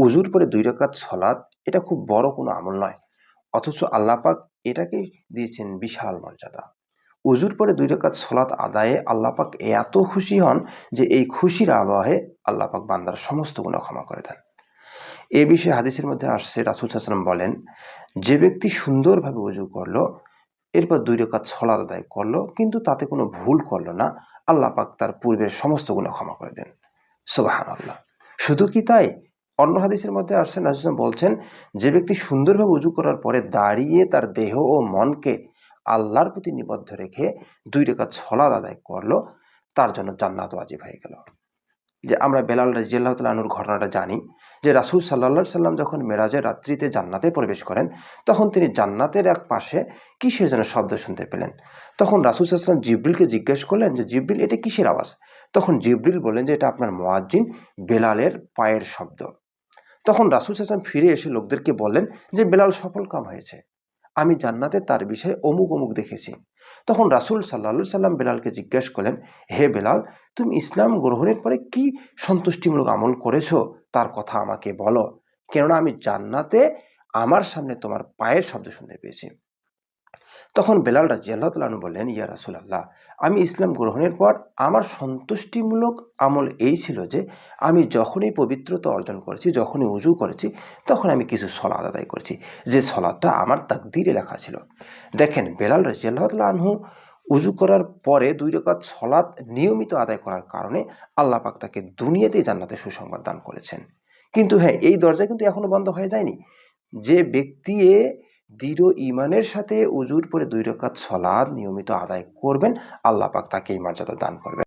উজুর পরে 2 রাকাত সালাত এটা খুব বড় কোনো আমল নয়, অথচ আল্লাহ পাক এটাকে দিয়েছেন বিশাল মর্যাদা। উজুর পরে 2 রাকাত সালাত আদায়ে আল্লাহ পাক এত খুশি হন যে এই খুশির আবহে আল্লাহ পাক বান্দার সমস্ত গুনাহ ক্ষমা করে দেন। এ বিষয়ে হাদিসের মধ্যে আসছে, রাসূল সাল্লাল্লাহু আলাইহি ওয়াসাল্লাম বলেন, যে ব্যক্তি সুন্দরভাবে ওযু করলো, এরপর 2 রাকাত সালাত আদায় করলো, কিন্তু তাতে কোনো ভুল করলো না, আল্লাহ পাক তার পূর্বের সমস্ত গুনাহ ক্ষমা করে দেন। সুবহানাল্লাহ। শুধু কি তাই, অন্য হাদিসের মধ্যে আসছে, রাসূল সাল্লাল্লাহু আলাইহি ওয়াসাল্লাম বলছেন, যে ব্যক্তি সুন্দরভাবে ওযু করার পরে দাঁড়িয়ে তার দেহ ও মনকে আল্লাহর প্রতি নিবদ্ধ রেখে 2 রাকাত সালাত আদায় করলো, তার জন্য জান্নাত ওয়াজিব হয়ে গেল। যে আমরা বেলাল রাদিয়াল্লাহু তাআলা আনহুর ঘটনাটা জানি, যে রাসূল সাল্লাল্লাহু আলাইহি সাল্লাম যখন মেরাজের রাত্রিতে জান্নাতে প্রবেশ করেন, তখন তিনি জান্নাতের এক পাশে কিসের যেন শব্দ শুনতে পেলেন। তখন রাসূল সাল্লাল্লাহু আলাইহি সাল্লাম জিবরিলকে জিজ্ঞেস করলেন যে, জিবরিল, এটা কিসের আওয়াজ? তখন জিবরিল বললেন যে, এটা আপনার মুয়াজ্জিন বেলালের পায়ের শব্দ। তখন রাসূল সাল্লাল্লাহু আলাইহি সাল্লাম ফিরে এসে লোকদেরকে বললেন যে, বেলাল সফলকাম হয়েছে, আমি জান্নাতে তার বিষয়ে অমুক অমুক দেখেছি। তখন রাসূল সাল্লাল্লাহু আলাইহি সাল্লাম বেলালকে জিজ্ঞেস করলেন, হে বেলাল, তুমি ইসলাম গ্রহণের পরে কি সন্তুষ্টিমূলক আমল করেছো, তার কথা আমাকে বলো, কেননা আমি জান্নাতে আমার সামনে তোমার পায়ের শব্দ শুনতে পেয়েছি। তখন বেলাল রাদিয়াল্লাহু তাআলা আনহু বললেন, ইয়া রাসূলুল্লাহ, আমি ইসলাম গ্রহণের পর আমার সন্তুষ্টিমূলক আমল এই ছিল যে, আমি যখনই পবিত্রতা অর্জন করেছি, যখনই ওযু করেছি, তখন আমি কিছু সালাত আদায় করেছি, যে সালাতটা আমার তাকদীরে লেখা ছিল। দেখেন, বেলাল রাদিয়াল্লাহু তাআলা আনহু ওযু করার পরে 2 রাকাত সালাত নিয়মিত আদায় করার কারণে আল্লাহ পাক তাকে দুনিয়াতেই জান্নাতের সুসংবাদ দান করেছেন। কিন্তু হ্যাঁ, এই দরজা কিন্তু এখনো বন্ধ হয়ে যায়নি। যে ব্যক্তি দৃঢ় ঈমানের সাথে ওযুর পরে 2 রাকাত সালাত নিয়মিত আদায় করবেন, আল্লাহ পাক তাকে এই মর্যাদা দান করবেন।